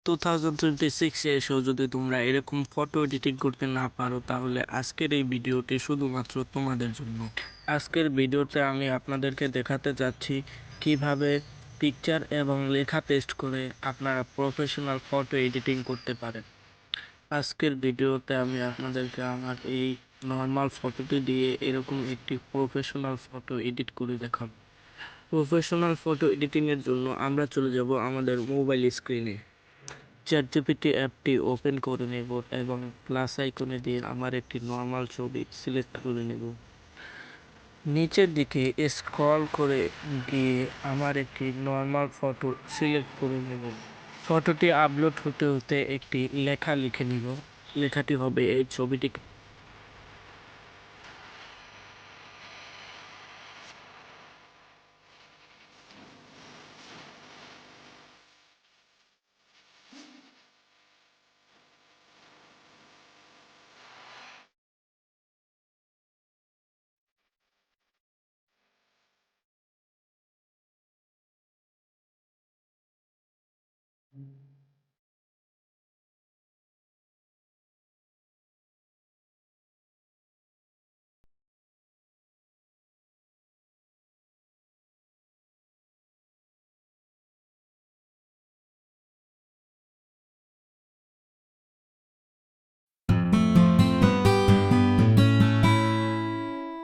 2026 এ এসেও যদি তোমরা এরকম ফটো এডিটিং করতে না পারো, তাহলে আজকের এই ভিডিওটি শুধুমাত্র তোমাদের জন্য। আজকের ভিডিওতে আমি আপনাদেরকে দেখাতে যাচ্ছি কিভাবে পিকচার এবং লেখা পেস্ট করে আপনারা প্রফেশনাল ফটো এডিটিং করতে পারেন। আজকের ভিডিওতে আমি আপনাদেরকে আমার এই নর্মাল ফটোটি দিয়ে এরকম একটি প্রফেশনাল ফটো এডিট করে দেখাবো। প্রফেশনাল ফটো এডিটিংয়ের জন্য আমরা চলে যাব আমাদের মোবাইল স্ক্রিনে। চ্যাটজিপিটি অ্যাপটি ওপেন করে নেব এবং প্লাস আইকনে দিয়ে আমার একটি নর্মাল ছবি সিলেক্ট করে নেব। নিচের দিকে স্ক্রল করে গিয়ে আমার একটি নর্মাল ফটো সিলেক্ট করে নেব। ফটোটি আপলোড হতে হতে একটি লেখা লিখে নিব। লেখাটি হবে এই ছবিটি।